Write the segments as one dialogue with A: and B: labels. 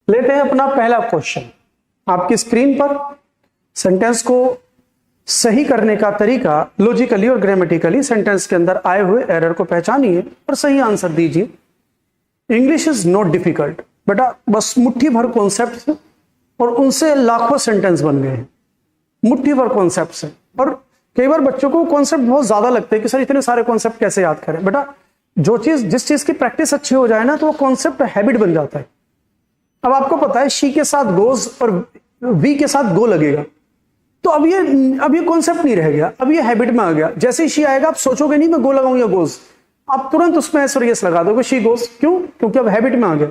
A: लेते हैं अपना पहला क्वेश्चन। आपकी स्क्रीन पर सेंटेंस को सही करने का तरीका लॉजिकली और ग्रामेटिकली सेंटेंस के अंदर आए हुए एरर को पहचानिए और सही आंसर दीजिए। इंग्लिश इज नॉट डिफिकल्ट बेटा, बस मुट्ठी भर कॉन्सेप्ट और उनसे लाखों सेंटेंस बन गए हैं, मुट्ठी भर कॉन्सेप्ट से। और कई बार बच्चों को कॉन्सेप्ट बहुत ज्यादा लगते हैं कि सर इतने सारे कॉन्सेप्ट कैसे याद करें। बेटा जिस चीज की प्रैक्टिस अच्छी हो जाए ना तो वो कॉन्सेप्ट हैबिट बन जाता है। अब आपको पता है शी के साथ गोज और वी के साथ गो लगेगा, तो अब ये कॉन्सेप्ट नहीं रह गया, अब ये हैबिट में आ गया। जैसे ही शी आएगा आप सोचोगे नहीं मैं गो लगाऊं या गोज, आप तुरंत उसमें एस और यस लगा दोगे, शी गोज। क्यों? क्योंकि अब हैबिट में आ गया।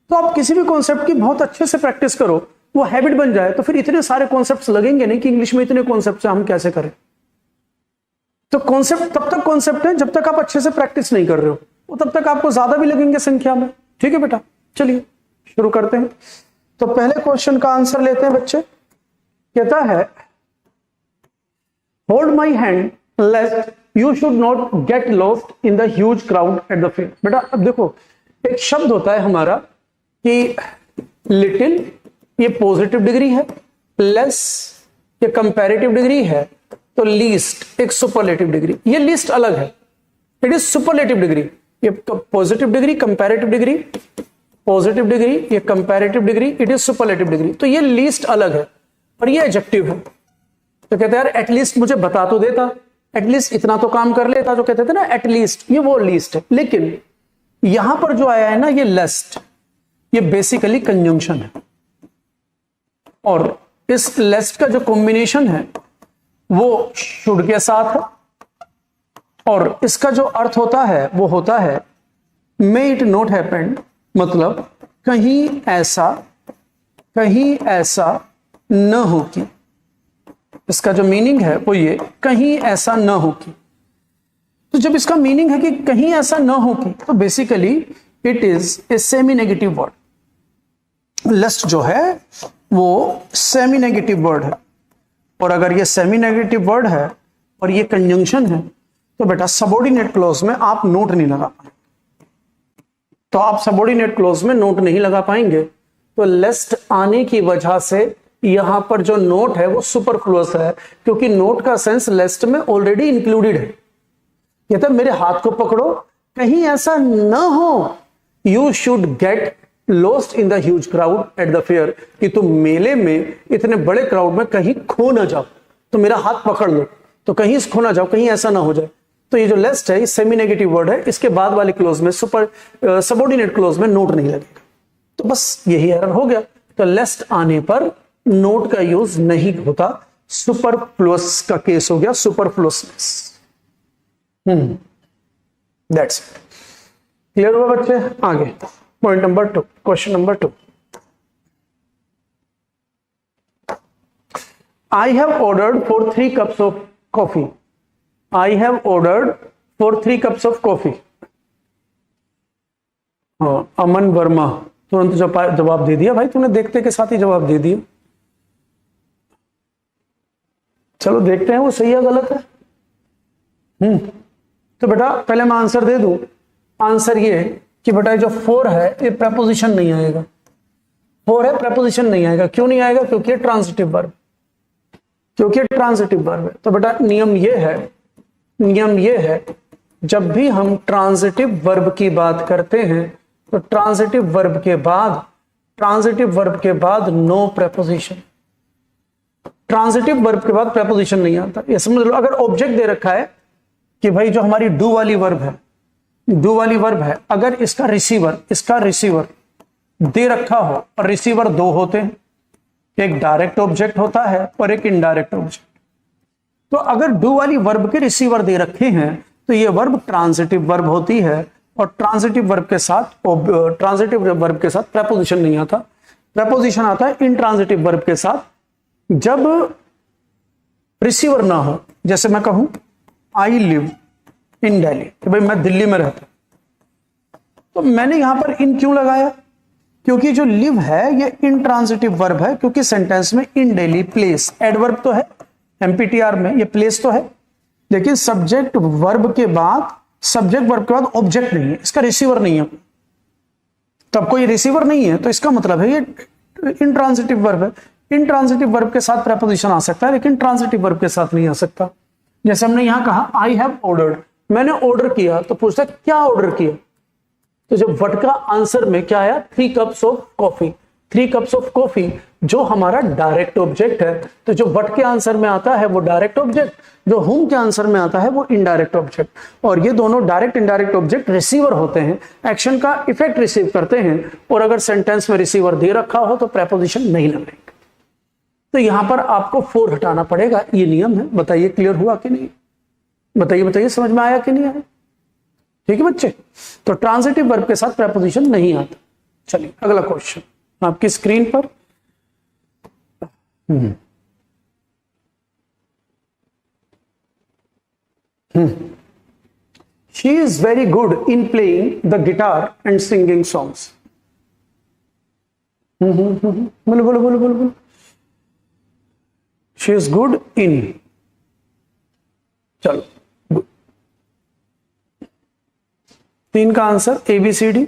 A: तो आप किसी भी कॉन्सेप्ट की बहुत अच्छे से प्रैक्टिस करो, वो हैबिट बन जाए, तो फिर इतने सारे कॉन्सेप्ट्स लगेंगे नहीं कि इंग्लिश में इतने कॉन्सेप्ट हम कैसे करें। तो कॉन्सेप्ट तब तक कॉन्सेप्ट है जब तक आप अच्छे से प्रैक्टिस नहीं कर रहे हो, वो तब तक आपको ज्यादा भी लगेंगे संख्या में। ठीक है बेटा, चलिए शुरू करते हैं। तो पहले क्वेश्चन का आंसर लेते हैं बच्चे। कहता है hold my hand लेस्ट you should not get lost in the huge crowd at the fair. बेटा अब देखो, एक शब्द होता है हमारा कि लिटिल, ये पॉजिटिव डिग्री है, लेस ये कंपैरेटिव डिग्री है, तो लीस्ट एक सुपरलेटिव डिग्री। ये लिस्ट अलग है, इट इज सुपरलेटिव डिग्री। ये positive degree, comparative degree, positive degree, ये comparative degree, it is superlative degree. तो ये लिस्ट अलग है और ये एडजेक्टिव है। तो कहते हैं यार एटलीस्ट मुझे बता तो देता, एटलीस्ट इतना तो काम कर लेता, जो कहते थे ना एटलीस्ट, ये वो लीस्ट है। लेकिन यहां पर जो आया है ना ये लेस्ट, ये बेसिकली कंजंक्शन है, और इस लेस्ट का जो कॉम्बिनेशन है वो शुड के साथ है, और इसका जो अर्थ होता है वो होता है मे इट नॉट हैपन, मतलब कहीं ऐसा न हो कि। इसका जो मीनिंग है वो ये, कहीं ऐसा न हो कि। तो जब इसका मीनिंग है कि कहीं ऐसा न हो कि, तो basically it is a semi negative word. Lest जो है वो सेमी नेगेटिव वर्ड है, और अगर ये सेमी नेगेटिव वर्ड है और ये कंजंक्शन है तो बेटा सबऑर्डिनेट क्लॉज में आप नोट नहीं लगा पाएंगे। तो आप सबऑर्डिनेट क्लॉज में नोट नहीं लगा पाएंगे, तो लेस्ट आने की वजह से यहां पर जो नोट है वो सुपरफ्लुअस है, क्योंकि नोट का सेंस लेस्ट में ऑलरेडी इंक्लूडेड है। कहते हैं मेरे हाथ को पकड़ो, कहीं ऐसा न हो you should get lost in the huge crowd at the fair, कि तुम मेले में इतने बड़े क्राउड में कहीं खो ना जाओ, तो मेरा हाथ पकड़ लो, तो कहीं खो ना जाओ, कहीं ऐसा ना हो जाए। तो ये जो लेस्ट है ये सेमी नेगेटिव वर्ड है, इसके बाद वाले क्लोज में सबऑर्डिनेट क्लोज में नोट नहीं लगेगा। तो बस यही एरर हो गया। तो लेस्ट आने पर नोट का यूज नहीं होता, सुपरफ्लुअस का केस हो गया, सुपरफ्लुअसनेस। That's it. क्लियर हुआ बच्चे? आगे point number 2, question number 2। I have ordered for 3 cups of coffee. I have ordered for 3 cups of coffee. अमन वर्मा तुरंत जवाब दे दिया भाई, तूने देखते के साथ ही जवाब दे दिया। चलो देखते हैं वो सही है गलत है। तो बेटा पहले मैं आंसर दे दूं। आंसर ये है कि बेटा जो 4 है ये प्रपोजिशन नहीं आएगा। 4 है प्रपोजिशन नहीं आएगा। क्यों नहीं आएगा? क्योंकि ट्रांजिटिव वर्ब, क्योंकि ट्रांजिटिव वर्ब है। तो बेटा नियम ये है जब भी हम ट्रांजिटिव वर्ब की बात करते हैं तो ट्रांजिटिव वर्ब के बाद नो प्रपोजिशन। ट्रांजिटिव वर्ब के बाद प्रपोजिशन नहीं आता। ये समझ लो, अगर ऑब्जेक्ट दे रखा है कि भाई जो हमारी डू वाली वर्ब है, अगर इसका रिसीवर दे रखा हो, और रिसीवर 2 होते हैं, एक डायरेक्ट ऑब्जेक्ट होता है और एक इनडायरेक्ट ऑब्जेक्ट। तो अगर डू वाली वर्ब के रिसीवर दे रखे हैं तो ये वर्ब ट्रांजिटिव वर्ब होती है, और ट्रांजिटिव वर्ब के साथ प्रपोजिशन नहीं आता। प्रपोजिशन आता है इंट्रांजिटिव वर्ब के साथ जब रिसीवर ना हो। जैसे मैं कहूं आई लिव इन दिल्ली, कि भाई मैं दिल्ली में रहता हूं, तो मैंने यहां पर इन क्यों लगाया? क्योंकि जो लिव है ये इंट्रांजिटिव वर्ब है, क्योंकि सेंटेंस में इन डेली प्लेस एडवर्ब तो है, एमपीटीआर में ये प्लेस तो है, लेकिन सब्जेक्ट वर्ब के बाद ऑब्जेक्ट नहीं है, इसका रिसीवर नहीं है। तब कोई रिसीवर नहीं है, तो इसका मतलब है ये इंट्रांजिटिव वर्ब है। इंट्रांजिटिव वर्ब के साथ प्रेपोजिशन आ सकता है, लेकिन ट्रांजिटिव वर्ब के साथ नहीं आ सकता। जैसे हमने यहां कहा आई हैव ऑर्डर्ड, मैंने ऑर्डर किया, तो पूछता क्या ऑर्डर किया, तो जब व्हाट का आंसर में क्या आया, 3 cups of coffee. 3 cups of coffee जो हमारा डायरेक्ट ऑब्जेक्ट है, तो जो व्हाट के आंसर में आता है वो डायरेक्ट ऑब्जेक्ट, जो हुम के आंसर में आता है वो इनडायरेक्ट ऑब्जेक्ट। और ये दोनों डायरेक्ट इनडायरेक्ट ऑब्जेक्ट रिसीवर होते हैं, एक्शन का इफेक्ट रिसीव करते हैं, और अगर सेंटेंस में रिसीवर दे रखा हो तो प्रेपोजिशन नहीं लगेगा। तो यहां पर आपको 4 हटाना पड़ेगा, ये नियम है। बताइए क्लियर हुआ कि नहीं, बताइए बताइए समझ में आया कि नहीं आया? ठीक है बच्चे, तो ट्रांजिटिव वर्ब के साथ प्रेपोजिशन नहीं आता। चलिए अगला क्वेश्चन आपकी स्क्रीन पर। She is very good in playing the guitar and singing songs. बोलो बोलो बोलो बोलो बोलो। She is good in, चलो 3 का आंसर ABCD।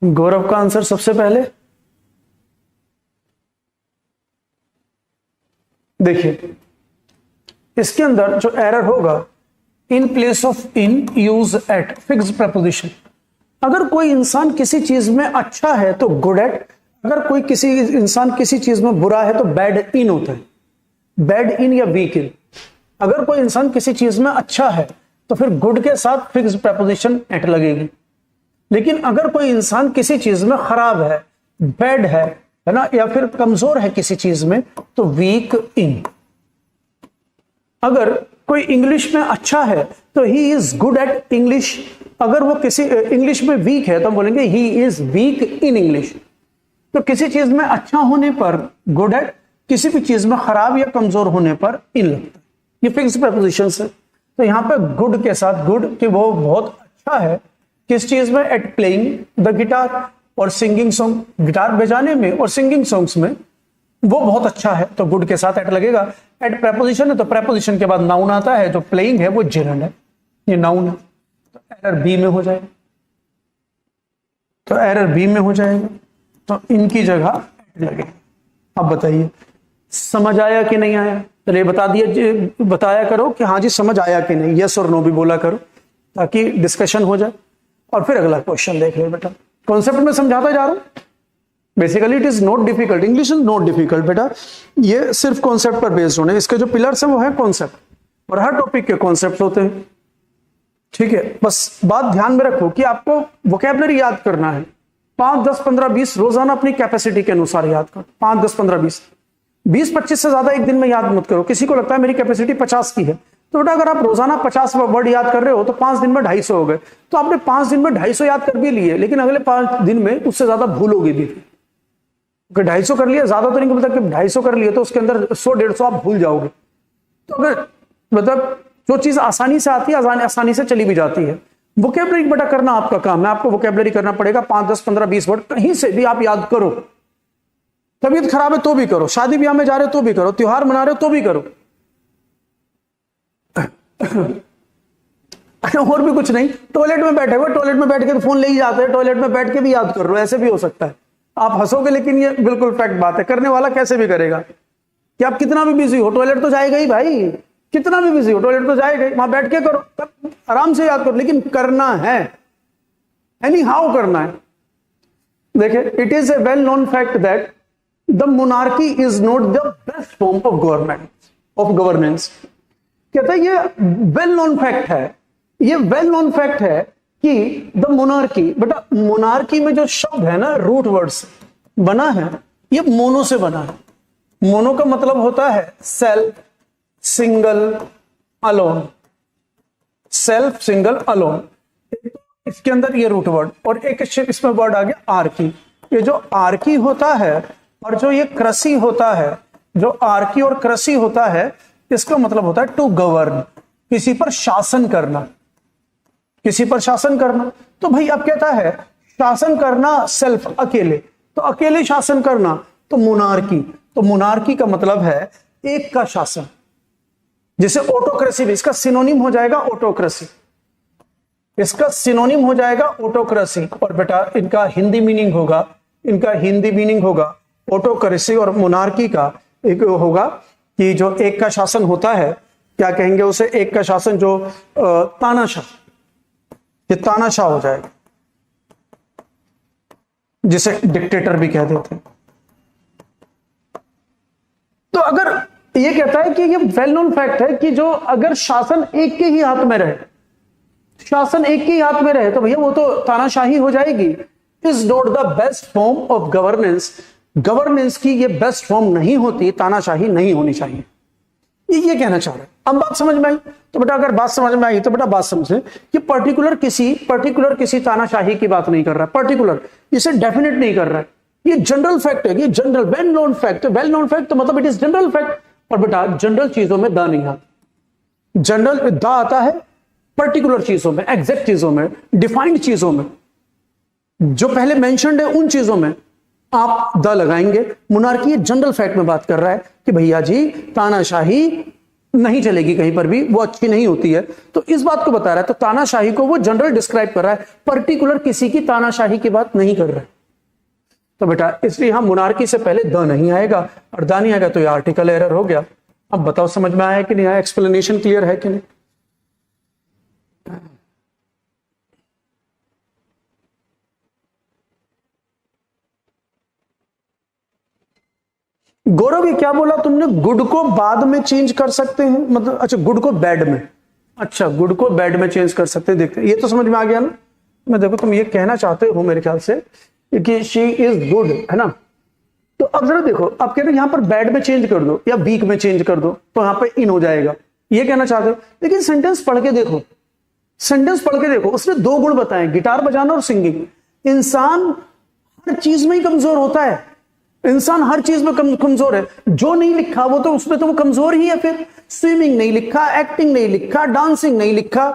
A: गौरव का आंसर सबसे पहले देखिए, इसके अंदर जो एरर होगा, इन place of in use eight fix preposition. अगर कोई इंसान किसी चीज में अच्छा है तो गुड एट, अगर कोई किसी इंसान किसी चीज में बुरा है तो बैड इन होता है, बैड इन या वीक इन। अगर कोई इंसान किसी चीज में अच्छा है तो फिर गुड के साथ फिक्स प्रपोजिशन एट लगेगी। लेकिन अगर कोई इंसान किसी चीज में खराब है, बैड है ना, या फिर कमजोर है किसी चीज में, तो वीक इन। अगर कोई इंग्लिश में अच्छा है तो he is good at English, अगर वो किसी इंग्लिश में वीक है तो हम बोलेंगे he is weak in English. तो किसी चीज में अच्छा होने पर गुड एट, किसी भी चीज में खराब या कमजोर होने पर इन लगता है। ये फिक्स प्रपोजिशन है। तो यहां पे गुड के साथ गुड कि वो बहुत अच्छा है किस चीज में, एट प्लेइंग द गिटार और सिंगिंग सॉन्ग, गिटार बजाने में और सिंगिंग सॉन्ग्स में वो बहुत अच्छा है, तो गुड के साथ एट लगेगा। एट प्रेपोजिशन है तो प्रेपोजिशन के बाद नाउन आता है, जो प्लेइंग है वो जिरंड है, ये नाउन है, तो एरर बी में हो जाएगा, तो एरर बी में हो जाएगा, तो इनकी जगह एट लगेगा। अब बताइए समझ आया कि नहीं आया? चलिए बता दिया, बताया करो कि हाँ जी समझ आया कि नहीं, यस और नो भी बोला करो ताकि डिस्कशन हो जाए। और फिर अगला क्वेश्चन देख लो बेटा, कॉन्सेप्ट में समझाता जा रहा हूं। Basically it is not difficult, English is not difficult बेटा, ये सिर्फ कॉन्सेप्ट पर बेस्ड होने, इसके जो पिलर्स हैं वो है कॉन्सेप्ट, और हर टॉपिक के कॉन्सेप्ट होते हैं। ठीक है, बस बात ध्यान में रखो कि आपको वोकैबुलरी याद करना है 5, 10, 15, 20 रोजाना अपनी कैपेसिटी के अनुसार याद करो। 5, 10, 15, 20, 25 से ज्यादा एक दिन में याद मत करो। किसी को लगता है मेरी कैपेसिटी 50 की है, तो बेटा अगर आप रोजाना 50 वर्ड याद कर रहे हो तो 5 दिन में 250 हो गए। तो आपने 5 दिन में 250 याद कर भी लिए, लेकिन अगले 5 दिन में उससे ज्यादा भूलोगे भी। 250 कर लिया, ज्यादा तो नहीं पता कि 250 कर लिए तो उसके अंदर 100-150 आप भूल जाओगे। तो अगर मतलब जो चीज आसानी से आती है आसानी से चली भी जाती है। वोकैबुलरी बेटा करना आपका काम है, आपको वोकैबुलरी करना पड़ेगा। 5, 10, 15, 20 वर्ड कहीं से भी आप याद करो। तबीयत खराब है तो भी करो, शादी ब्याह में जा रहे हो तो भी करो, त्योहार मना रहे हो तो भी करो। और भी कुछ नहीं, टॉयलेट में बैठे हुए, टॉयलेट में बैठ के तो फोन ले ही जाते हैं, टॉयलेट में बैठ के भी याद कर लो, ऐसे भी हो सकता है। आप हंसोगे लेकिन ये बिल्कुल फैक्ट बात है, करने वाला कैसे भी करेगा कि आप कितना भी बिजी हो टॉयलेट तो जाएगा ही भाई, कितना भी बिजी हो टॉयलेट तो जाएगा ही। वहां बैठ के करो, आराम से याद करो, लेकिन करना है, एनी हाउ करना है। देखिए, it is A well known fact that the monarchy is not the best form of government of governance. कहता है ये वेल नोन फैक्ट है, ये वेल नोन फैक्ट है कि द मोनार्की, बेटा मोनार्की में जो शब्द है ना रूट वर्ड से बना है, ये मोनो से बना है। मोनो का मतलब होता है self, single, alone, self, single, alone. इसके अंदर ये रूट वर्ड और एक इसमें वर्ड आ गया आर्की। ये जो आर्की होता है और जो ये क्रसी होता है, जो आर्की और क्रसी होता है, इसका मतलब होता है टू गवर्न, किसी पर शासन करना, किसी पर शासन करना। तो भाई अब कहता है शासन करना सेल्फ, अकेले, तो अकेले शासन करना तो मोनार्की। तो मोनार्की का मतलब है एक का शासन, जैसे ऑटोक्रेसी भी इसका सिनोनिम हो जाएगा ऑटोक्रेसी। इसका सिनोनिम हो जाएगा ऑटोक्रेसी। और बेटा इनका हिंदी मीनिंग होगा ऑटोक्रेसी। और मोनार्की का एक होगा कि जो एक का शासन होता है, क्या कहेंगे उसे, एक का शासन जो तानाशाह, ये तानाशाह हो जाएगा, जिसे डिक्टेटर भी कह देते हैं। तो अगर ये कहता है कि ये वेल नोन फैक्ट है कि जो अगर शासन एक के ही हाथ में रहे, तो भैया वो तो तानाशाही हो जाएगी। Is not the best form of governance की ये बेस्ट फॉर्म नहीं होती, तानाशाही नहीं होनी चाहिए, ये कहना चाह रहा है। अब बात समझ में आई? तो बेटा अगर बात समझ में आई तो बेटा बात समझे कि पर्टिकुलर किसी तानाशाही की बात नहीं कर रहा है, पर्टिकुलर इसे डेफिनेट नहीं कर रहा है, ये जनरल फैक्ट है, ये जनरल वेल नोन फैक्ट तो मतलब इट इज जनरल फैक्ट। और बेटा जनरल चीजों में दा नहीं आता, जनरल दा आता है पर्टिकुलर चीजों में, एग्जैक्ट चीजों में, डिफाइंड चीजों में, जो पहले मेंशन्ड है उन चीजों में आप द लगाएंगे। मोनार्की जनरल फैक्ट में बात कर रहा है कि भैया जी तानाशाही नहीं चलेगी कहीं पर भी, वो अच्छी नहीं होती है, तो इस बात को बता रहा है। तो तानाशाही को वो जनरल डिस्क्राइब कर रहा है, पर्टिकुलर किसी की तानाशाही की बात नहीं कर रहा है। तो बेटा इसलिए हम मोनार्की से पहले द नहीं आएगा, और द नहीं आएगा तो ये आर्टिकल एरर हो गया। अब बताओ समझ में आया कि नहीं आया, एक्सप्लेनेशन क्लियर है कि नहीं? गौरव ये क्या बोला तुमने, गुड को बाद में चेंज कर सकते हैं, मतलब अच्छा गुड को बैड में, अच्छा गुड को बैड में चेंज कर सकते हैं। देखते हैं, ये तो समझ में आ गया ना। मैं देखो तुम ये कहना चाहते हो मेरे ख्याल से कि शी इज गुड, है ना। तो अब जरा देखो, अब कह रहे हो यहां पर बैड में चेंज कर दो या वीक में चेंज कर दो, तो यहां पर इन हो जाएगा, ये कहना चाहते हो। लेकिन सेंटेंस पढ़ के देखो, उसने दो गुण बताए, गिटार बजाना और सिंगिंग। इंसान हर चीज में ही कमजोर होता है, इंसान हर चीज में कमजोर है। जो नहीं लिखा वो तो उसमें तो वो कमजोर ही है। फिर स्विमिंग नहीं लिखा, एक्टिंग नहीं लिखा, डांसिंग नहीं लिखा,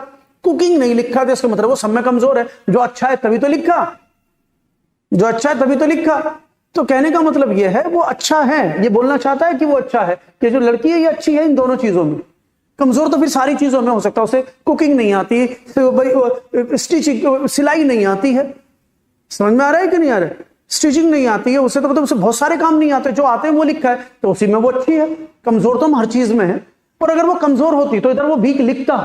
A: कुकिंग नहीं लिखा, तो इसका मतलब वो सब में कमजोर है। जो अच्छा है तभी तो लिखा, तो कहने का मतलब ये है वो अच्छा है, ये बोलना चाहता है कि वो अच्छा है, कि जो लड़की है ये अच्छी है इन दोनों चीजों में। कमजोर तो फिर सारी चीजों में हो सकता है, उसे कुकिंग नहीं आती, स्टिचिंग सिलाई नहीं आती है, समझ में आ रहा है कि नहीं आ रहा है? स्टिचिंग नहीं आती है उसे, तो मतलब उसे बहुत सारे काम नहीं आते, जो आते हैं वो लिखा है, तो उसी में वो अच्छी है। कमजोर तो हम हर चीज में है। और अगर वो कमजोर होती तो इधर वो वीक लिखता,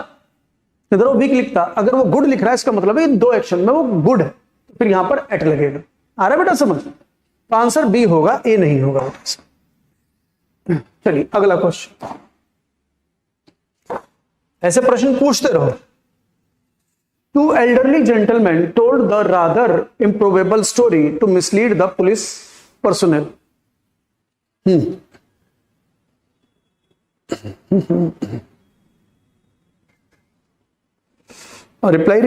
A: अगर वो गुड लिख रहा है इसका मतलब है दो एक्शन में वो गुड है, तो फिर यहां पर एट लगेगा। आ रहा है बेटा समझ? तो आंसर बी होगा, ए नहीं होगा। चलिए अगला क्वेश्चन, ऐसे प्रश्न पूछते रहो। Two elderly gentlemen told the rather improbable story to mislead the police personnel. Reply.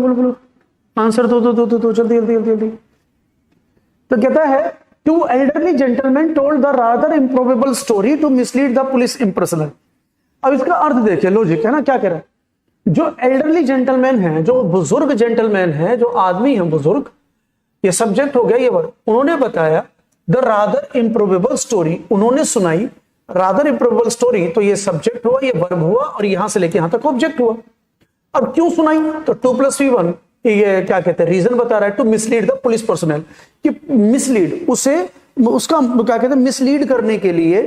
A: बोलो आंसर दो जल्दी। तो कहता है two elderly gentleman told the rather improbable story to mislead the police impersonal. अब इसका अर्थ देखिए, लॉजिक है ना, क्या कह रहा है। जो एल्डरली जेंटलमैन है, जो बुजुर्ग जेंटलमैन है, जो आदमी है बुजुर्ग, ये सब्जेक्ट हो गया ये वर्ड, उन्होंने बताया द रादर इम्प्रोबेबल स्टोरी, उन्होंने सुनाई रादर इम्प्रोबेबल स्टोरी, तो ये सब्जेक्ट हुआ, ये वर्ब हुआ, और यहां से लेके यहां तक ऑब्जेक्ट हुआ। अब क्यों सुनाई, तो 2+V1 ये क्या कहते हैं, रीजन बता रहा है, to mislead the police personal, कि मिसलीड उसका क्या कहते हैं, मिसलीड करने के लिए,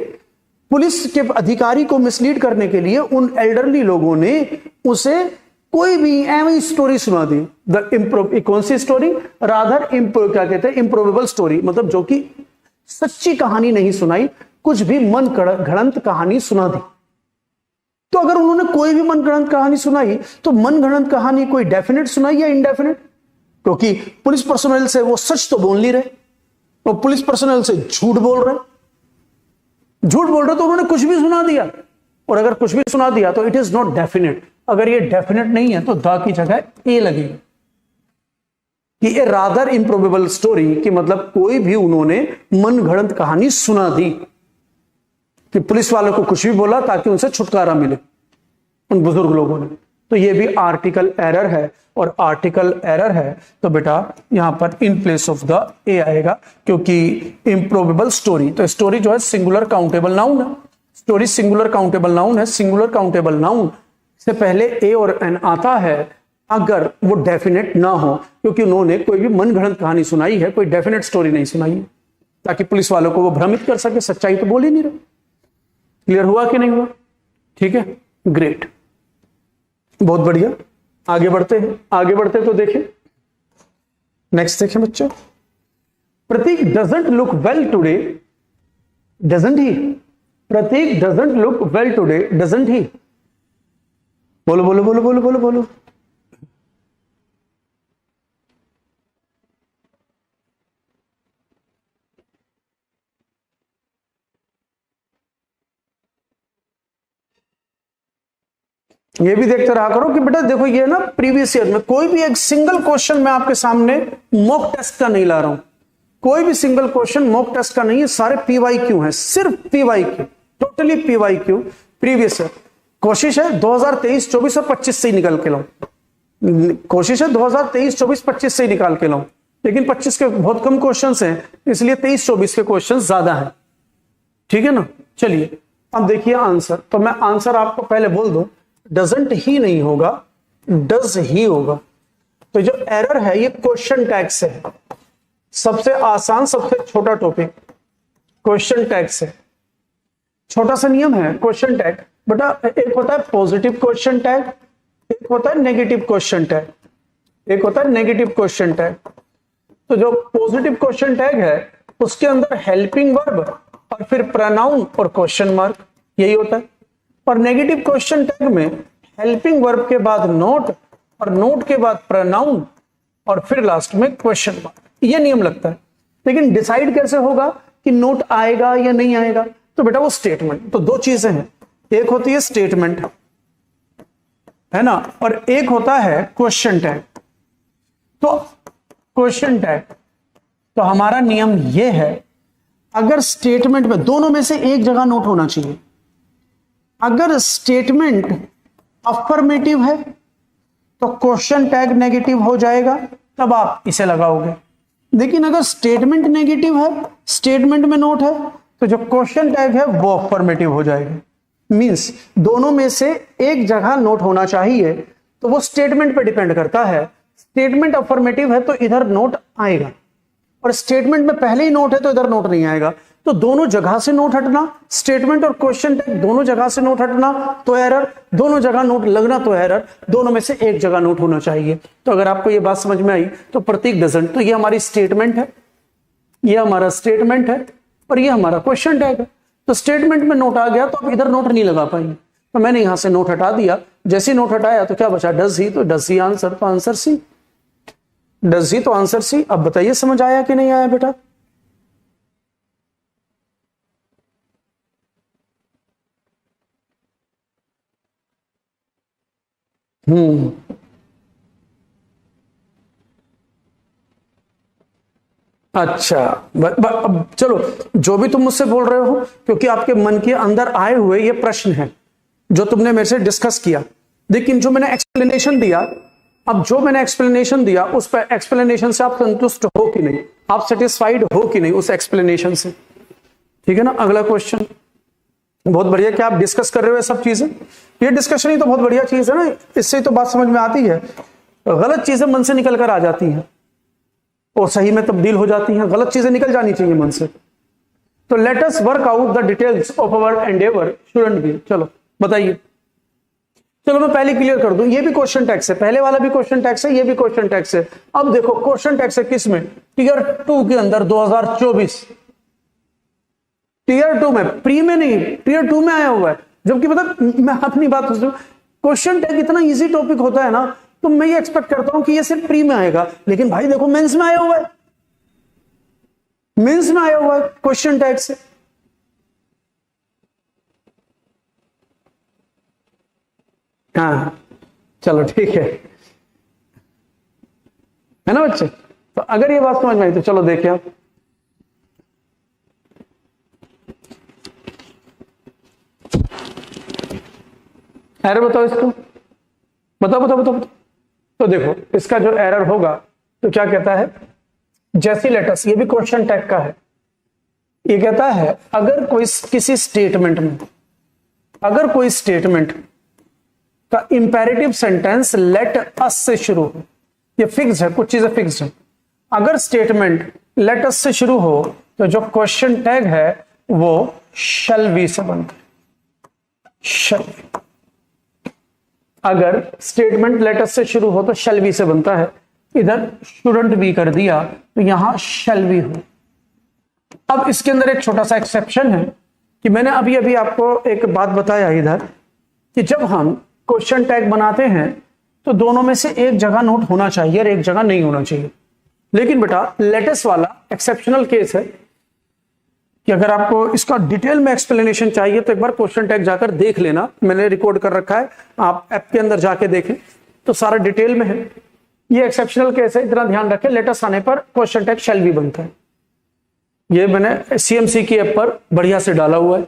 A: पुलिस के अधिकारी को मिसलीड करने के लिए उन एल्डरली लोगों ने उसे कोई भी एवं स्टोरी सुना दी। कौन सी स्टोरी, रादर क्या कहते हैं, इम्प्रोबेबल स्टोरी, मतलब जो कि सच्ची कहानी नहीं सुनाई, कुछ भी मन गढ़ंत कहानी सुना दी। तो अगर उन्होंने कोई भी मन गढ़ंत कहानी सुनाई, तो मन गढ़ंत कहानी कोई डेफिनेट सुनाई या इनडेफिनेट, क्योंकि पुलिस पर्सनल से वो सच तो बोल नहीं रहे, वो पुलिस पर्सनल से झूठ बोल रहे तो उन्होंने कुछ भी सुना दिया। और अगर कुछ भी सुना दिया तो इट इज नॉट डेफिनेट। अगर ये डेफिनेट नहीं है तो द की जगह ए लगेगी, कि ए रादर इम्प्रोबेबल स्टोरी, कि मतलब कोई भी उन्होंने मन गढ़ंत कहानी सुना दी। कि पुलिस वालों को कुछ भी बोला ताकि उनसे छुटकारा मिले उन बुजुर्ग लोगों ने। तो ये भी आर्टिकल एरर है, और आर्टिकल एरर है तो बेटा यहां पर इन प्लेस ऑफ द ए आएगा, क्योंकि इम्प्रोबेबल स्टोरी, तो स्टोरी जो है सिंगुलर काउंटेबल नाउन है, स्टोरी सिंगुलर काउंटेबल नाउन है। सिंगुलर काउंटेबल नाउन से पहले ए और एन आता है अगर वो डेफिनेट ना हो, क्योंकि उन्होंने कोई भी मनगढ़ंत कहानी सुनाई है, कोई डेफिनेट स्टोरी नहीं सुनाई है, ताकि पुलिस वालों को वो भ्रमित कर सके, सच्चाई तो बोल ही नहीं रहे। क्लियर हुआ कि नहीं हुआ? ठीक है, ग्रेट, बहुत बढ़िया। आगे बढ़ते हैं, आगे बढ़ते तो देखें नेक्स्ट, देखें बच्चों, Prateek doesn't look well today, doesn't he, Prateek doesn't look well today, doesn't he, बोलो बोलो बोलो बोलो बोलो बोलो। ये भी देखते रहा करो कि बेटा देखो ये ना प्रीवियस ईयर में कोई भी एक सिंगल क्वेश्चन मैं आपके सामने मॉक टेस्ट का नहीं ला रहा हूं, कोई भी सिंगल क्वेश्चन मॉक टेस्ट का नहीं है, सारे पीवाईक्यू हैं, सिर्फ PYQ, totally PYQ previous year. कोशिश है 2023, 24 और 25 से ही निकल के लाऊं, कोशिश है 2023, 24, 25 से ही निकाल के लाऊं, लेकिन 25 के बहुत कम क्वेश्चंस हैं, इसलिए 23, 24 के क्वेश्चंस ज्यादा हैं। ठीक है ना? चलिए अब देखिए आंसर, तो मैं आंसर आपको पहले बोल दूं, डजंट ही नहीं होगा, डज ही होगा। तो जो एरर है ये क्वेश्चन टैग से है, सबसे आसान सबसे छोटा टॉपिक क्वेश्चन टैग से। छोटा सा नियम है क्वेश्चन टैग बेटा, एक होता है पॉजिटिव क्वेश्चन टैग, एक होता है नेगेटिव क्वेश्चन टैग, एक होता है नेगेटिव क्वेश्चन टैग। तो जो पॉजिटिव क्वेश्चन टैग है उसके अंदर हेल्पिंग वर्ब और फिर प्रोनाउन और क्वेश्चन मार्क, यही होता है। और नेगेटिव क्वेश्चन टैग में हेल्पिंग वर्ब के बाद नोट और नोट के बाद प्रोनाउन और फिर लास्ट में क्वेश्चन मार्क, ये नियम लगता है। लेकिन डिसाइड कैसे होगा कि नोट आएगा या नहीं आएगा? तो बेटा वो स्टेटमेंट, तो दो चीजें हैं, एक होती है स्टेटमेंट है ना, और एक होता है क्वेश्चन टैग। तो क्वेश्चन टैग, तो हमारा नियम यह है, अगर स्टेटमेंट में दोनों में से एक जगह नोट होना चाहिए। अगर स्टेटमेंट अफर्मेटिव है तो क्वेश्चन टैग नेगेटिव हो जाएगा, तब आप इसे लगाओगे। लेकिन अगर स्टेटमेंट नेगेटिव है, स्टेटमेंट में नोट है, तो जो क्वेश्चन टैग है वो अफर्मेटिव हो जाएगा। मींस दोनों में से एक जगह नोट होना चाहिए, तो वो स्टेटमेंट पे डिपेंड करता है। स्टेटमेंट अफर्मेटिव है तो इधर नोट आएगा, और स्टेटमेंट में पहले ही नोट है तो इधर नोट नहीं आएगा। तो दोनों जगह से नोट हटना, स्टेटमेंट और क्वेश्चन टैग दोनों जगह से नोट हटना तो एरर, दोनों जगह नोट लगना तो एरर, दोनों में से एक जगह नोट होना चाहिए। तो अगर आपको ये बात समझ में आई तो प्रतीक डजंट, तो ये हमारी स्टेटमेंट है, ये हमारा स्टेटमेंट है और ये हमारा क्वेश्चन टैग है। तो स्टेटमेंट में नोट आ गया तो आप इधर नोट नहीं लगा पाएंगे, तो मैंने यहां से नोट हटा दिया। जैसे नोट हटाया तो क्या बचा? डज ही, तो डज ही आंसर, तो आंसर सी, डज ही तो आंसर सी। अब बताइए समझ आया कि नहीं आया बेटा? अच्छा, अब चलो, जो भी तुम मुझसे बोल रहे हो, क्योंकि आपके मन के अंदर आए हुए ये प्रश्न है जो तुमने मेरे से डिस्कस किया, लेकिन जो मैंने एक्सप्लेनेशन दिया, अब जो मैंने एक्सप्लेनेशन दिया उस पर एक्सप्लेनेशन से आप संतुष्ट हो कि नहीं, आप सेटिस्फाइड हो कि नहीं उस एक्सप्लेनेशन से? ठीक है ना? अगला क्वेश्चन, बहुत बढ़िया, क्या आप डिस्कस कर रहे हो ये सब चीजें? ये डिस्कशन ही तो बहुत बढ़िया चीज है ना, इससे तो बात समझ में आती है। गलत चीजें मन से निकल कर आ जाती हैं और सही में तब्दील हो जाती हैं, गलत चीजें निकल जानी चाहिए मन से। तो let us work out the details of our endeavour shouldn't be. चलो बताइए, चलो मैं पहले क्लियर कर दूं, ये भी क्वेश्चन टैक्स है, पहले वाला भी क्वेश्चन टैक्स है, ये भी क्वेश्चन टैक्स है। अब देखो क्वेश्चन टैक्स है किस में? टीयर 2 के अंदर 2024, टीयर 2 में, प्री में नहीं, टीयर 2 में आया हुआ है। जबकि मतलब मैं अपनी बात सोचूं, क्वेश्चन टैग इतना इजी टॉपिक होता है ना, तो मैं ये एक्सपेक्ट करता हूं कि ये सिर्फ प्री में आएगा, लेकिन भाई देखो मेंस में आया हुआ है, मेंस में आया हुआ है क्वेश्चन टैग से। हाँ चलो ठीक है ना बच्चे? तो अगर ये बात समझ में आई तो चलो देखिए आप, एरर बताओ इसको, बताओ बताओ बताओ बताओ। तो देखो इसका जो एरर होगा तो क्या कहता है, जैसी लेटर्स, ये भी क्वेश्चन टैग का है, ये कहता है अगर कोई किसी स्टेटमेंट में, अगर कोई स्टेटमेंट का इंपेरेटिव सेंटेंस लेट अस से शुरू हो, ये फिक्स है, कुछ चीजें फिक्स है, अगर स्टेटमेंट लेट अस से शुरू हो तो जो क्वेश्चन टैग है वो शैल बी से बनता है, शैल बी। अगर स्टेटमेंट लेट अस से शुरू हो तो शैल बी से बनता है, इधर शुडंट बी कर दिया तो यहां शैल बी हो। अब इसके अंदर एक छोटा सा एक्सेप्शन है कि मैंने अभी अभी आपको एक बात बताया इधर कि जब हम क्वेश्चन टैग बनाते हैं तो दोनों में से एक जगह नोट होना चाहिए और एक जगह नहीं होना चाहिए। लेकिन बेटा लेटेस्ट वाला एक्सेप्शनल केस है कि अगर आपको इसका डिटेल में एक्सप्लेनेशन चाहिए तो एक बार क्वेश्चन टैग जाकर देख लेना, मैंने रिकॉर्ड कर रखा है, आप ऐप के अंदर जाके देखें तो सारा डिटेल में है। ये एक्सेप्शनल केस है, इतना ध्यान रखें, लेटेस्ट आने पर क्वेश्चन टैग शैल बी बनता है। ये मैंने सीएमसी की ऐप पर बढ़िया से डाला हुआ है,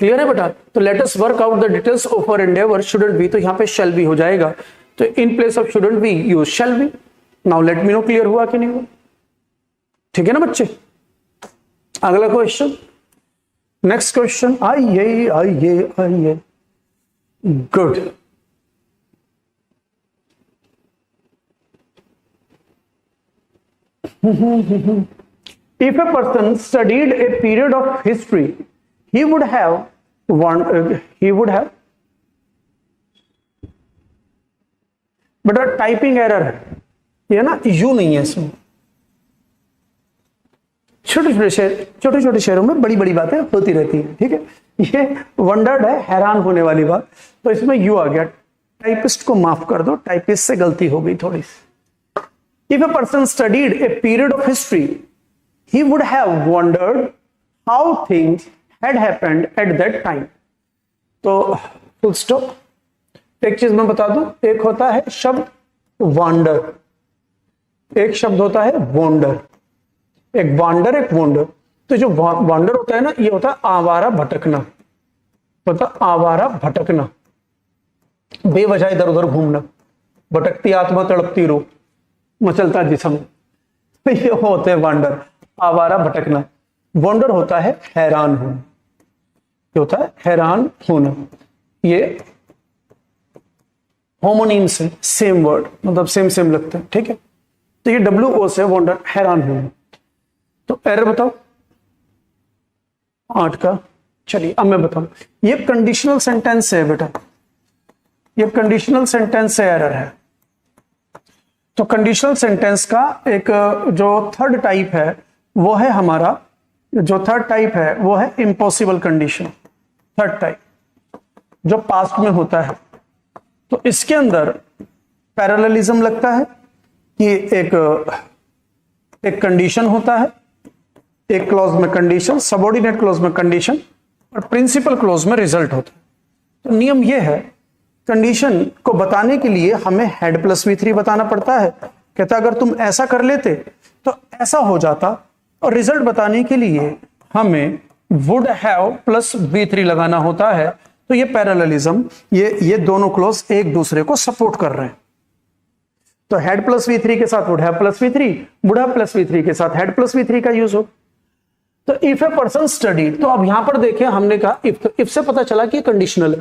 A: क्लियर है बेटा। तो let us work out the details of our endeavour shouldn't be, तो यहां पे शैल बी हो जाएगा, तो in place of shouldn't be use shall be. Now let me know clear हुआ कि नहीं हुआ, ठीक है ना बच्चे। अगला क्वेश्चन, नेक्स्ट क्वेश्चन, आइए आइए आइए, good. If a person studied a period of history, he would have but typing error है ये ना, यू नहीं है इसमें। छोटे छोटे शहरों में बड़ी बड़ी बातें होती रहती है, ठीक है। ये वंडर्ड है, हैरान होने वाली बात, तो इसमें यू आ गया। टाइपिस्ट को माफ कर दो, टाइपिस्ट से गलती हो गई थोड़ी सी। If a person studied a period of history, he would have wondered how things had happened at that time. तो फुल स्टॉप। एक चीज मैं बता दूं, एक होता है शब्द वांडर, एक शब्द होता है वॉन्डर, एक वांडर एक वॉन्डर। तो जो वांडर होता है ना, ये होता है आवारा भटकना, होता आवारा भटकना, बेवजह इधर उधर घूमना, भटकती आत्मा तड़पती रूह मचलता जिस्म, तो ये होते हैं वांडर, आवारा भटकना। वॉन्डर होता है हैरान होना, ये होता है हैरान होना। ये होमोनिम से सेम वर्ड, मतलब सेम सेम लगते हैं, ठीक है। तो ये WO से वॉन्डर, हैरान होना। तो एरर बताओ 8 का। चलिए अब मैं बताऊं, ये कंडीशनल सेंटेंस है बेटा, ये कंडीशनल सेंटेंस से एरर है। तो कंडीशनल सेंटेंस का एक जो थर्ड टाइप है वो है हमारा, जो थर्ड टाइप है वो है इम्पॉसिबल कंडीशन, थर्ड टाइप जो पास्ट में होता है। तो इसके अंदर पैरेललिज्म लगता है कि एक कंडीशन होता है, एक क्लॉज में कंडीशन, सबऑर्डिनेट क्लॉज में कंडीशन और प्रिंसिपल क्लॉज में रिजल्ट होता है। तो नियम यह है, कंडीशन को बताने के लिए हमें हेड प्लस V3 बताना पड़ता है। कहता अगर तुम ऐसा कर लेते तो ऐसा हो जाता, और रिजल्ट बताने के लिए हमें वुड हैव प्लस V3 लगाना होता है। तो ये पैरेललिज्म, ये दोनों क्लॉज एक दूसरे को सपोर्ट कर रहे हैं। तो हेड प्लस V3 के साथ would have plus V3, would have plus V3 के साथ हेड प्लस V3 का यूज हो। तो इफ ए पर्सन स्टडी, तो अब यहां पर देखें हमने कहा इफ, तो इफ से पता चला कि कंडीशनल है,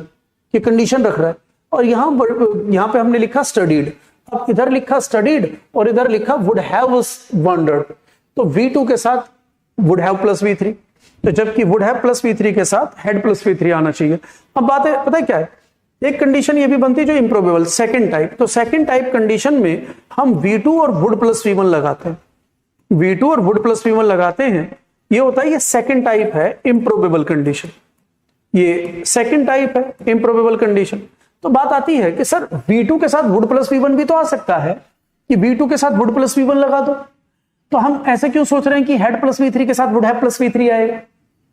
A: कि कंडीशन रख रहा है, और यहां पे हमने लिखा स्टडीड। अब इधर लिखा स्टडीड और इधर लिखा वुड हैव वंडर्ड, तो V2 के साथ वुड हैव प्लस V3, तो जबकि वुड हैव प्लस V3 के साथ हेड प्लस V3 आना चाहिए। अब बात है, पता है क्या है, एक कंडीशन ये भी बनती है जो इंप्रोबेबल, सेकंड टाइप। तो सेकंड टाइप कंडीशन में हम V2 और वुड प्लस V1 लगाते हैं, V2 और वुड प्लस V1 लगाते हैं। ये होता है, ये सेकंड टाइप है इंप्रोबेबल कंडीशन, ये सेकंड टाइप है इंप्रोबेबल कंडीशन। तो बात आती है कि सर V2 के साथ वुड प्लस V1 भी तो आ सकता है, कि V2 के साथ वुड प्लस V1 लगा दो। तो हम ऐसे क्यों सोच रहे हैं कि हेड प्लस V3 के साथ वुड हैव प्लस V3 आएगा?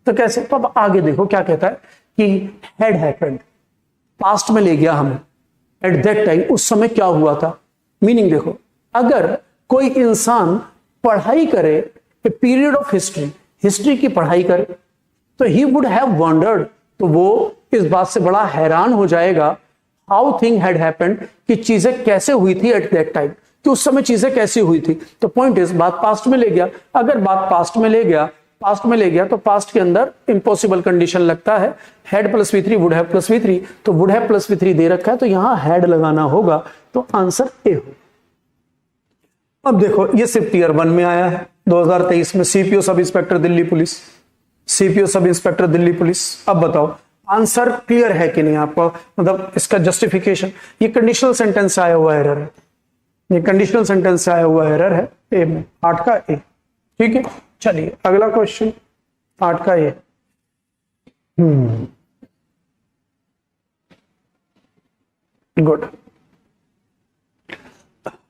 A: तो कैसे? तो अब आगे देखो क्या कहता है कि हेड हैपेंड, पास्ट में ले गया हमें, एट दैट टाइम, उस समय क्या हुआ था। मीनिंग देखो, अगर कोई इंसान पढ़ाई करे, a period of history, history की पढ़ाई करे, तो ही वुड हैव वंडर्ड, तो वो इस बात से बड़ा हैरान हो जाएगा हाउ थिंग हैड हैपेंड, कि चीजें कैसे हुई थी एट दैट टाइम, कि उस समय चीजें कैसी हुई थी। तो पॉइंट इज बात पास्ट में ले गया। अगर बात पास्ट में ले गया तो पास्ट के अंदर इम्पॉसिबल कंडीशन लगता है, had plus V3 would have plus V3, तो वुड हैव प्लस V3 दे रखा है तो यहां हैड लगाना होगा, तो आंसर ए हो। अब देखो ये सिर्फ टीयर 1 में आया है 2023 में, CPO sub inspector Delhi police, CPO sub inspector Delhi police. अब बताओ आंसर क्लियर है कि नहीं आपको, मतलब इसका जस्टिफिकेशन। ये कंडीशनल सेंटेंस से आया हुआ एरर है, ये कंडीशनल सेंटेंस से आया हुआ एरर है ए में, 8 का ए। ठीक है, चलिए अगला क्वेश्चन 8 का ए। गुड।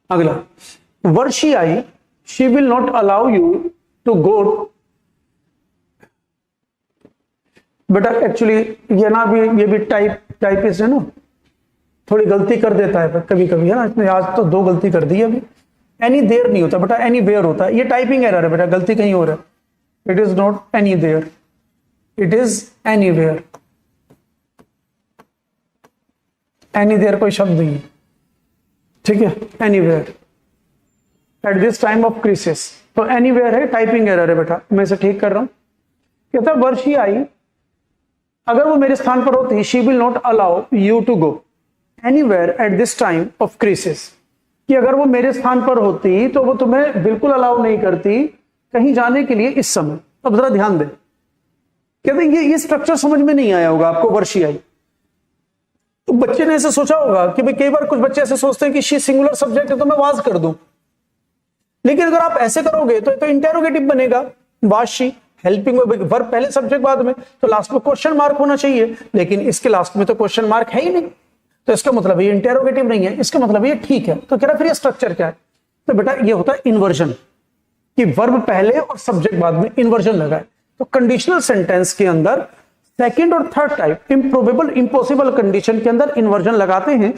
A: अगला, were she I she will not allow you to go. बेटा एक्चुअली ये ना भी, ये भी टाइपिस्ट है ना, थोड़ी गलती कर देता है कभी कभी, है ना। इसने आज तो 2 गलती कर दी है अभी। एनी देयर नहीं होता बेटा, एनी वेयर होता है। ये टाइपिंग एरर है बेटा, गलती कहीं और है। It is not any there, it is any where. Any there कोई शब्द नहीं है, ठीक है, any where at this time of crisis. तो एनी वेयर है, टाइपिंग एरर है बेटा, मैं इसे ठीक कर रहा हूं। कहता वर शी आई, अगर वो मेरे स्थान पर होती, she will not allow you to go anywhere at this time of crisis, कि अगर वो मेरे स्थान पर होती तो वो तुम्हें बिल्कुल अलाउ नहीं करती कहीं जाने के लिए इस समय। अब जरा ध्यान दें, कहते ये स्ट्रक्चर समझ में नहीं आया होगा आपको, वर शी आई। तो बच्चे ने ऐसे सोचा होगा कि भाई, कई बार कुछ बच्चे ऐसे सोचते हैं कि शी सिंगुलर सब्जेक्ट है तो मैं वाज कर दूं, लेकिन अगर आप ऐसे करोगे तो इंटेरोगेटिव बनेगा, वाज शी, हेल्पिंग वर्ब पहले सब्जेक्ट बाद में, तो लास्ट में क्वेश्चन मार्क होना चाहिए, लेकिन इसके लास्ट में तो क्वेश्चन मार्क है ही नहीं, तो इसका मतलब ये इंटेरोगेटिव नहीं है, इसका मतलब ये ठीक है। तो कह रहा फिर ये स्ट्रक्चर क्या है, तो बेटा ये होता है इन्वर्जन, कि वर्ब पहले और सब्जेक्ट बाद में इन्वर्जन लगा है। तो कंडीशनल सेंटेंस के अंदर सेकंड और third type improbable impossible condition के अंदर इन्वर्जन लगाते हैं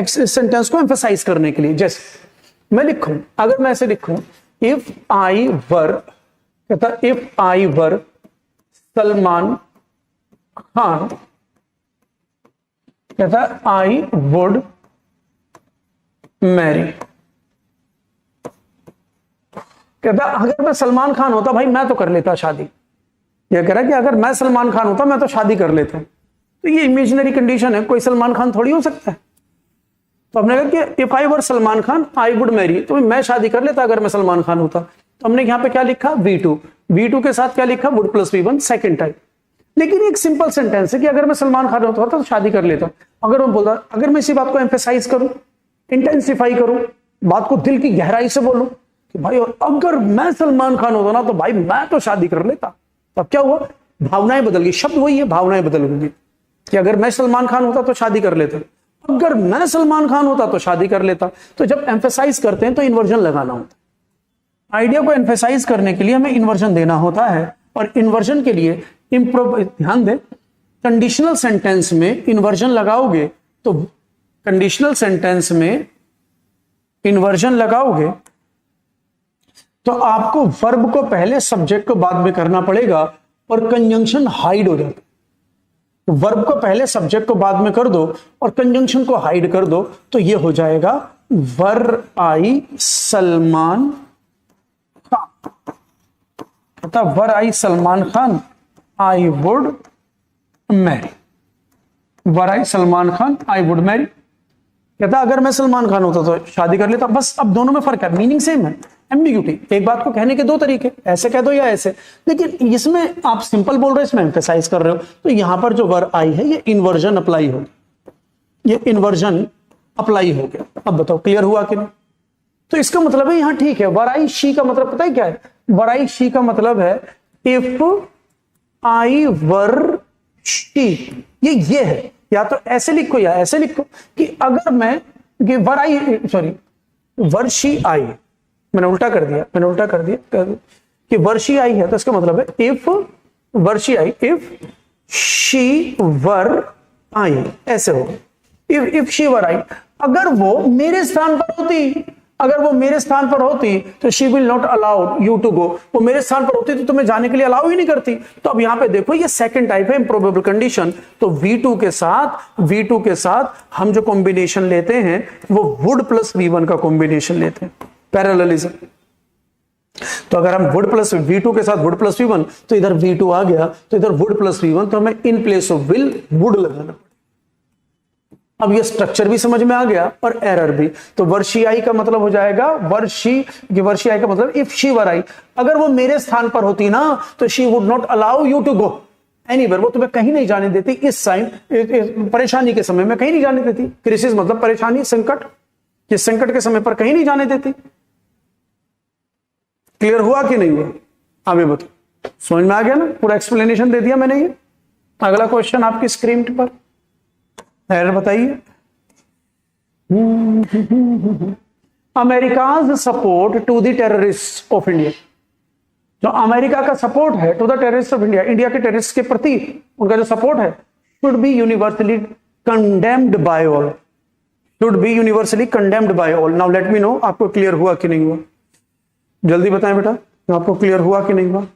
A: सेंटेंस को एम्फसाइज करने के लिए। जैसे मैं लिखूं, अगर मैं ऐसे लिखूं, इफ आई वर, कहता if I were Salman Khan, कहता आई वुड मैरी। कहता अगर मैं सलमान खान होता भाई मैं तो कर लेता शादी। यह कह रहा है कि अगर मैं सलमान खान होता मैं तो शादी कर लेता। तो ये इमेजिनरी कंडीशन है, कोई सलमान खान थोड़ी हो सकता है। तो हमने कहा कि if I were Salman Khan I would marry, तो मैं शादी कर लेता अगर मैं सलमान खान होता। तो हमने यहां पे क्या लिखा, V2, V2 के साथ क्या लिखा, would plus V1 second type. लेकिन एक सिंपल सेंटेंस है कि अगर मैं सलमान खान होता तो शादी कर लेता। अगर मैं बोलता, अगर मैं इसी बात को एम्फेसाइज करूं, इंटेंसिफाई करूं, बात को दिल की गहराई से बोलूं कि भाई अगर मैं सलमान खान होता ना तो भाई मैं तो शादी कर लेता, तब क्या हुआ, भावनाएं बदल गई। शब्द वही है, भावनाएं बदल गई कि अगर मैं सलमान खान होता तो शादी कर लेता, अगर मैं सलमान खान होता तो शादी कर लेता। तो जब एम्फेसाइज करते हैं तो इन्वर्जन लगाना होता है। आइडिया को एम्फेसाइज करने के लिए हमें इन्वर्जन देना होता है, और इन्वर्जन के लिए ध्यान दें, कंडीशनल सेंटेंस में इन्वर्जन लगाओगे तो कंडीशनल सेंटेंस में इन्वर्जन लगाओगे तो आपको वर्ब को पहले सब्जेक्ट को बाद में करना पड़ेगा और कंजंक्शन हाइड हो जाता है। वर्ब को पहले सब्जेक्ट को बाद में कर दो और कंजंक्शन को हाइड कर दो, तो ये हो जाएगा were I Salman Khan, were I Salman Khan I would marry, were I Salman Khan I would marry. कहता अगर मैं सलमान खान होता तो शादी कर लेता। बस अब दोनों में फर्क है, मीनिंग सेम है, एम्बिग्यूटी। एक बात को कहने के दो तरीके, ऐसे कह दो या ऐसे, लेकिन इसमें आप सिंपल बोल रहे हो, इसमें एम्फेसाइज कर रहे हो। तो यहां पर जो वर आई है ये इन्वर्जन अप्लाई हो, ये इन्वर्जन अप्लाई हो गया। अब बताओ क्लियर हुआ कि नहीं। तो इसका मतलब है यहां ठीक है, वर आई शी का मतलब पता है क्या है, वर आई शी का मतलब है इफ आई वर शी, ये है। या तो ऐसे लिखो या ऐसे लिखो कि अगर मैं वर आई, सॉरी वर शी आई, मैंने उल्टा कर दिया कि वर शी आई है, तो इसका मतलब है if were she I, if she were I, ऐसे हो। इफ शी वर आई, अगर वो मेरे स्थान पर होती, अगर वो मेरे स्थान पर होती तो she will not allow you to go, वो मेरे स्थान पर होती तो तुम्हें जाने के लिए अलाउ ही नहीं करती। तो अब यहां पे देखो ये सेकंड टाइप है इम्प्रोबेबल कंडीशन। तो V2 के साथ हम जो कॉम्बिनेशन लेते हैं वो वुड प्लस V1 का कॉम्बिनेशन लेते हैं, पैरेललिज्म। तो अगर हम वुड प्लस V2 के साथ वुड प्लस V1, तो इधर V2 आ गया, तो इधर वुड प्लस V1, तो हमें इन प्लेस ऑफ विल वुड लगाना। अब ये स्ट्रक्चर भी समझ में आ गया और एरर भी। तो वर्शी आई का मतलब हो जाएगा वर्शी आई का मतलब इफ शी वर आई, अगर वो मेरे स्थान पर होती ना तो she would not allow you to go anywhere, वो तुम्हें कहीं नहीं जाने देती इस परेशानी के समय में कहीं नहीं जाने देती। क्राइसिस मतलब परेशानी, संकट, ये संकट के समय पर कहीं नहीं जाने देती। क्लियर हुआ कि नहीं हुआ? आगे बताओ, समझ में आ गया ना? पूरा एक्सप्लेनेशन दे दिया मैंने ये। अगला क्वेश्चन आपकी स्क्रीन पर, एरर बताइए। America's support to the terrorist of India, जो अमेरिका का सपोर्ट है to the terrorist of India, India के टेररिस्ट के प्रति उनका जो सपोर्ट है, should be universally condemned by all, should be universally condemned by all. Now let me know, आपको क्लियर हुआ कि नहीं हुआ? जल्दी बताएं बेटा, आपको क्लियर हुआ कि नहीं हुआ?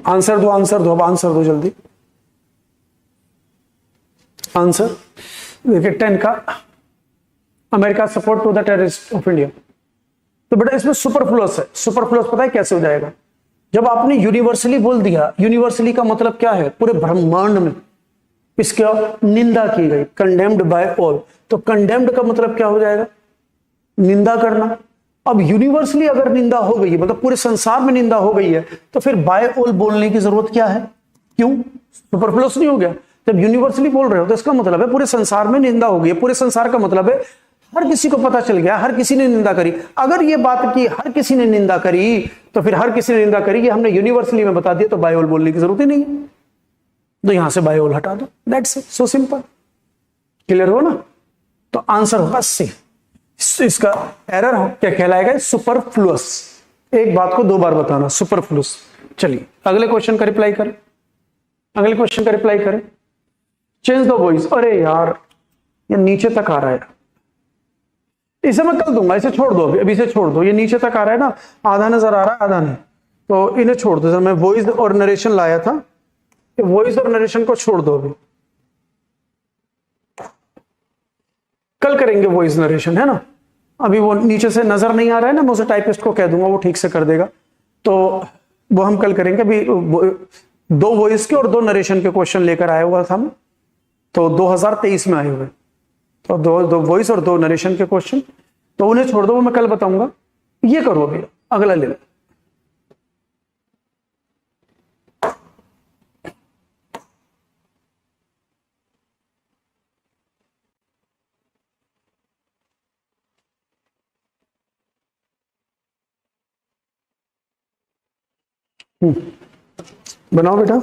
A: आंसर दो, आंसर दो, अब आंसर दो जल्दी। आंसर देखिए 10 का, America support to the terrorist of India. तो बेटा इसमें सुपरफ्लुअस है। सुपरफ्लुअस पता है कैसे हो जाएगा? जब आपने यूनिवर्सली बोल दिया, यूनिवर्सली का मतलब क्या है? पूरे ब्रह्मांड में इसका निंदा की गई, कंडेम्ड बाय ऑल। तो कंडेम्ड का मतलब क्या हो जाएगा? निंदा करना। अब यूनिवर्सली अगर निंदा हो गई है, मतलब पूरे संसार में निंदा हो गई है, तो फिर बाय ऑल बोलने की जरूरत क्या है? क्यों? सुपरफ्लुअस नहीं हो गया? जब यूनिवर्सली बोल रहे हो तो इसका मतलब है पूरे संसार में निंदा हो गई है। पूरे संसार का मतलब है हर किसी को पता चल गया, हर किसी ने निंदा करी। अगर ये बात की हर किसी ने निंदा करी, तो फिर हर किसी ने निंदा करी, ये हमने यूनिवर्सली में बता दिया, तो बाय ऑल बोलने की जरूरत ही नहीं है। तो यहां से बाय ऑल हटा दो, that's it, so simple. Clear हो ना? तो आंसर होगा सी। इसका एरर क्या कहलाएगा? सुपरफ्लुअस। एक बात को दो बार बताना, सुपरफ्लुअस। चलिए अगले क्वेश्चन का रिप्लाई करें, अगले क्वेश्चन का रिप्लाई करें। Change the voice. अरे यार ये नीचे तक आ रहा है, इसे मैं कल दूंगा, इसे छोड़ दो अभी इसे छोड़ दो। ये नीचे तक आ रहा है ना, आधा नजर आ रहा है आधा नहीं, तो इन्हें छोड़ दो। मैं वॉइस और नरेशन लाया था, वॉइस और नरेशन को छोड़ दो अभी, कल करेंगे वॉइस नरेशन, है ना? अभी वो नीचे से नजर नहीं आ रहा है ना, मैं उसे टाइपिस्ट को कह दूंगा, वो ठीक से कर देगा, तो वो हम कल करेंगे। अभी 2 वॉइस के और 2 नरेशन के क्वेश्चन लेकर आया हुआ था मैं, तो 2023 में आए हुए, तो 2 वॉइस और 2 नरेशन के क्वेश्चन, तो उन्हें छोड़ दो, वो मैं कल बताऊंगा। ये करो अभी, अगला ले लो। बनाओ बेटा।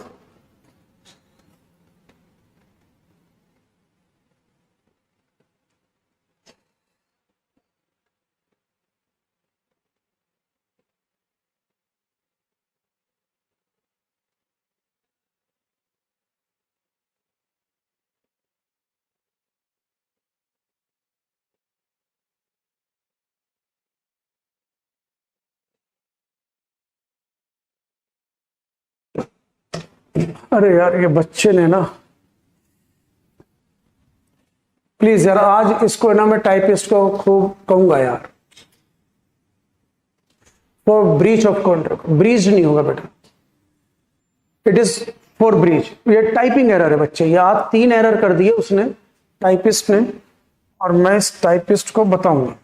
A: अरे यार ये बच्चे ने ना, प्लीज यार आज इसको ना मैं टाइपिस्ट को खूब कहूंगा यार, for breach of contract. Breach नहीं होगा बेटा, इट इज फॉर ब्रीच। ये टाइपिंग एरर है बच्चे, ये आज 3 एरर कर दिए उसने, टाइपिस्ट ने, और मैं इस टाइपिस्ट को बताऊंगा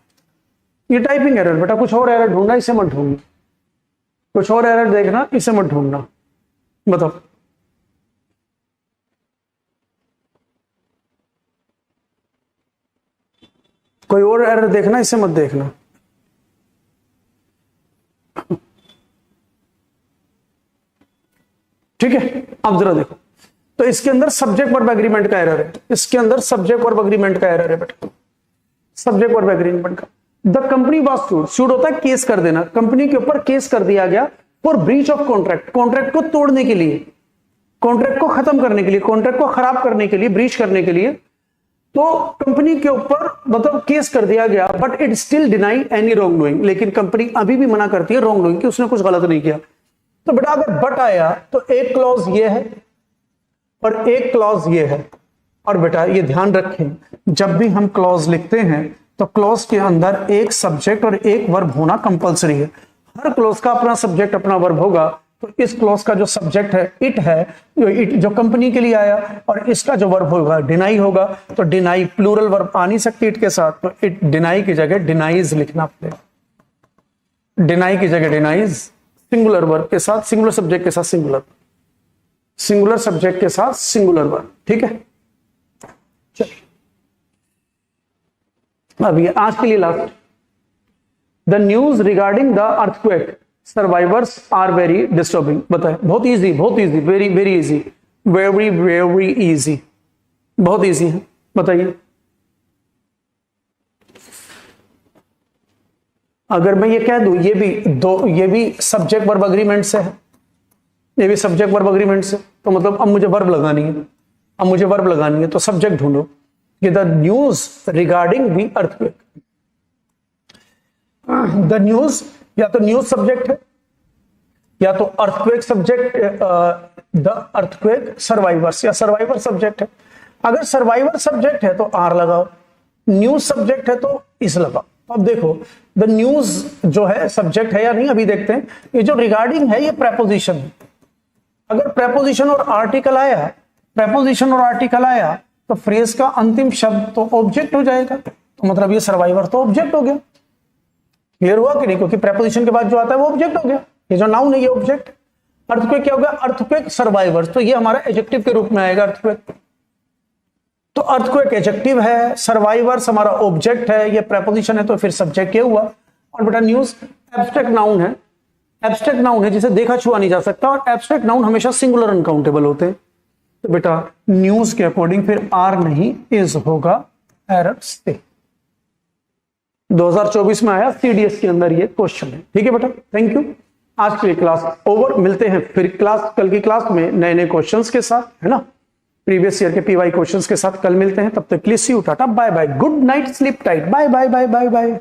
A: ये टाइपिंग एरर। बेटा कुछ और एरर ढूंढना, इसे मत ढूंढना, कुछ और एरर देखना, इसे मत ढूंढना। बताओ कोई और एरर देखना, इसे मत देखना। ठीक है, अब जरा देखो, तो इसके अंदर सब्जेक्ट वर्ब एग्रीमेंट का एरर है, इसके अंदर सब्जेक्ट वर्ब एग्रीमेंट का एरर है बेटा, सब्जेक्ट वर्ब एग्रीमेंट का। द कंपनी वॉज सूड, सूड होता है केस कर देना, कंपनी के ऊपर केस कर दिया गया for breach of contract, contract को तोड़ने के लिए, कॉन्ट्रैक्ट को खत्म करने के लिए, कॉन्ट्रैक्ट को खराब करने के लिए, ब्रीच करने के लिए, तो कंपनी के ऊपर मतलब केस कर दिया गया, but it still deny any wrong doing, लेकिन कंपनी अभी भी मना करती है रॉन्ग डूइंग कि उसने कुछ गलत नहीं किया। तो बेटा अगर बट आया तो एक क्लॉज ये है और एक क्लॉज ये है, और बेटा ये ध्यान रखें जब भी हम क्लॉज लिखते हैं तो क्लॉज के अंदर एक सब्जेक्ट और एक वर्ब होना कंपलसरी है। हर क्लॉज का अपना सब्जेक्ट अपना वर्ब होगा, तो इस क्लॉज का जो सब्जेक्ट है इट है, इट जो कंपनी के लिए आया, और इसका जो वर्ब होगा डिनाई होगा, तो डिनाई प्लूरल वर्ब आ नहीं सकती इट के साथ, तो इट डिनाई की जगह डिनाइज लिखना पड़ेगा। डिनाई की जगह डिनाइज, सिंगुलर वर्ब के साथ, सिंगुलर सब्जेक्ट के साथ सिंगुलर, सिंगुलर सब्जेक्ट के साथ सिंगुलर वर्ब, ठीक है। चलिए अब ये आज के लिए last, the news regarding the earthquake survivors are very disturbing. बताए, बहुत इजी, बहुत easy, very very easy, very very easy, बहुत इजी है। बताइए, अगर मैं ये कह दूं ये भी सब्जेक्ट वर्ब अग्रीमेंट से है, ये भी सब्जेक्ट वर्ब अग्रीमेंट से, तो मतलब अब मुझे वर्ब लगानी है, अब मुझे वर्ब लगानी है, तो सब्जेक्ट ढूंढो कि the news regarding the earthquake. The news या तो न्यूज सब्जेक्ट है या तो earthquake subject, the earthquake survivors या सर्वाइवर सब्जेक्ट है। अगर सर्वाइवर सब्जेक्ट है तो आर लगाओ, न्यूज सब्जेक्ट है तो इस लगाओ। अब देखो द न्यूज जो है सब्जेक्ट है या नहीं, अभी देखते हैं। ये जो रिगार्डिंग है ये प्रेपोजिशन है, अगर प्रेपोजिशन और आर्टिकल आया, प्रेपोजिशन और आर्टिकल आया तो फ्रेज का अंतिम शब्द तो ऑब्जेक्ट हो जाएगा, तो मतलब ये सर्वाइवर तो ऑब्जेक्ट हो गया। क्लियर हुआ कि नहीं? क्योंकि प्रेपोजिशन के बाद जो आता है वो ऑब्जेक्ट हो गया, ये जो नाउन है ये ऑब्जेक्ट। अर्थक्वेक क्या हो गया? अर्थक्वेक सर्वाइवर्स, तो ये हमारा एडजेक्टिव के रूप में आएगा अर्थक्वेक। तो अर्थक्वेक एडजेक्टिव है, सर्वाइवर्स हमारा ऑब्जेक्ट है, ये प्रेपोजिशन है तो फिर सब्जेक्ट ये हुआ। और बेटा न्यूज एब्स्ट्रैक्ट नाउन है, एब्स्ट्रैक्ट नाउन है जिसे देखा छुआ नहीं जा सकता, और एब्स्ट्रैक्ट नाउन हमेशा सिंगुलर अनकाउंटेबल होते हैं। तो बेटा न्यूज के अकॉर्डिंग फिर आर नहीं इज होगा, एरर से। 2024 में आया सीडीएस के अंदर ये क्वेश्चन है, ठीक है बेटा। थैंक यू, आज के लिए क्लास ओवर, मिलते हैं फिर क्लास, कल की क्लास में नए नए क्वेश्चंस के साथ, है ना, प्रीवियस ईयर के पीवाई क्वेश्चंस के साथ कल मिलते हैं। तब तक के लिए see you, tata, bye bye, good night, sleep tight, bye bye bye bye bye.